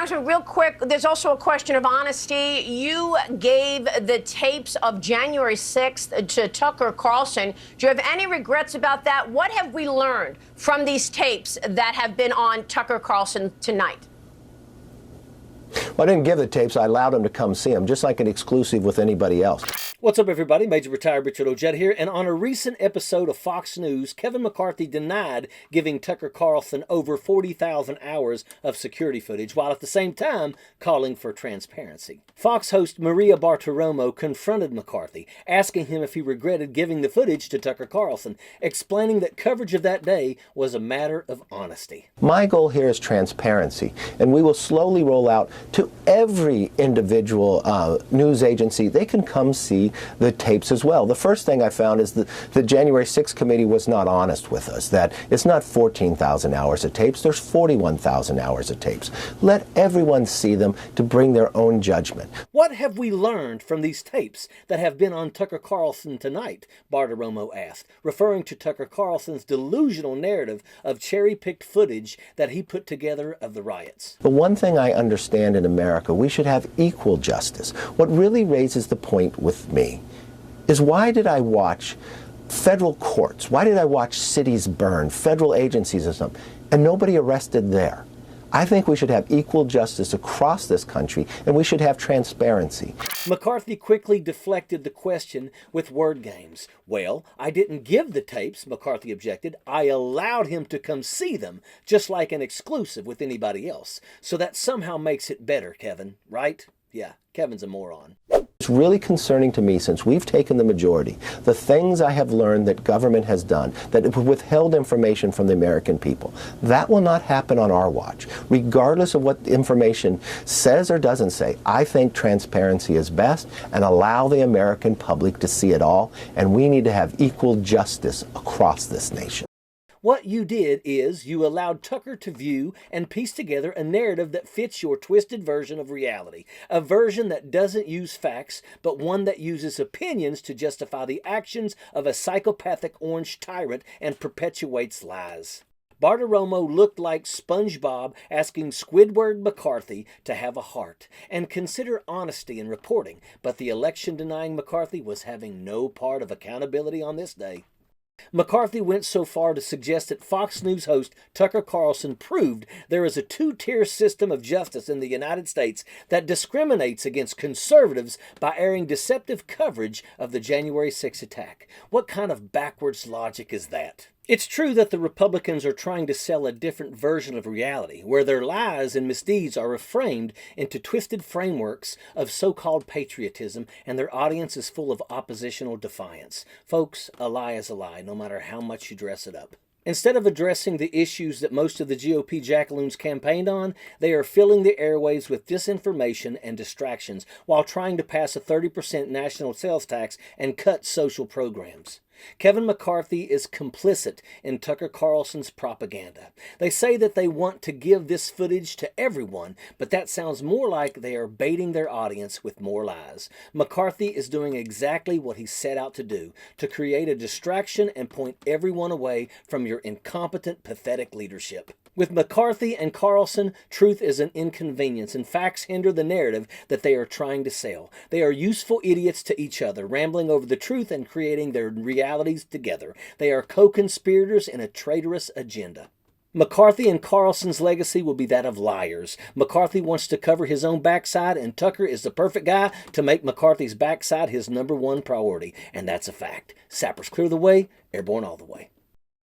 Congressman, real quick, there's also a question of honesty. You gave the tapes of January 6th to Tucker Carlson. Do you have any regrets about that? What have we learned from these tapes that have been on Tucker Carlson tonight? Well, I didn't give the tapes. I allowed him to come see them, just like an exclusive with anybody else. What's up, everybody? Major Retired Richard Ojeda here, and on a recent episode of Fox News, Kevin McCarthy denied giving Tucker Carlson over 40,000 hours of security footage, while at the same time calling for transparency. Fox host Maria Bartiromo confronted McCarthy, asking him if he regretted giving the footage to Tucker Carlson, explaining that coverage of that day was a matter of honesty. My goal here is transparency, and we will slowly roll out to every individual news agency. They can come see the tapes as well. The first thing I found is that the January 6th committee was not honest with us, that it's not 14,000 hours of tapes, there's 41,000 hours of tapes. Let everyone see them to bring their own judgment. What have we learned from these tapes that have been on Tucker Carlson tonight? Bartiromo asked, referring to Tucker Carlson's delusional narrative of cherry-picked footage that he put together of the riots. The one thing I understand in America, we should have equal justice. What really raises the point with me is, why did I watch federal courts? Why did I watch cities burn, federal agencies or something, and nobody arrested there? I think we should have equal justice across this country, and we should have transparency. McCarthy quickly deflected the question with word games. Well, I didn't give the tapes, McCarthy objected. I allowed him to come see them, just like an exclusive with anybody else. So that somehow makes it better, Kevin, right? Yeah, Kevin's a moron. It's really concerning to me, since we've taken the majority, the things I have learned that government has done, that it withheld information from the American people. That will not happen on our watch. Regardless of what the information says or doesn't say, I think transparency is best, and allow the American public to see it all, and we need to have equal justice across this nation. What you did is you allowed Tucker to view and piece together a narrative that fits your twisted version of reality, a version that doesn't use facts, but one that uses opinions to justify the actions of a psychopathic orange tyrant and perpetuates lies. Bartiromo looked like SpongeBob asking Squidward McCarthy to have a heart and consider honesty in reporting, but the election-denying McCarthy was having no part of accountability on this day. McCarthy went so far to suggest that Fox News host Tucker Carlson proved there is a two-tier system of justice in the United States that discriminates against conservatives by airing deceptive coverage of the January 6th attack. What kind of backwards logic is that? It's true that the Republicans are trying to sell a different version of reality, where their lies and misdeeds are reframed into twisted frameworks of so-called patriotism, and their audience is full of oppositional defiance. Folks, a lie is a lie, no matter how much you dress it up. Instead of addressing the issues that most of the GOP jackaloons campaigned on, they are filling the airwaves with disinformation and distractions while trying to pass a 30% national sales tax and cut social programs. Kevin McCarthy is complicit in Tucker Carlson's propaganda. They say that they want to give this footage to everyone, but that sounds more like they are baiting their audience with more lies. McCarthy is doing exactly what he set out to do, to create a distraction and point everyone away from your incompetent, pathetic leadership. With McCarthy and Carlson, truth is an inconvenience, and facts hinder the narrative that they are trying to sell. They are useful idiots to each other, rambling over the truth and creating their realities together. They are co-conspirators in a traitorous agenda. McCarthy and Carlson's legacy will be that of liars. McCarthy wants to cover his own backside, and Tucker is the perfect guy to make McCarthy's backside his #1 priority. And that's a fact. Sappers clear the way, airborne all the way.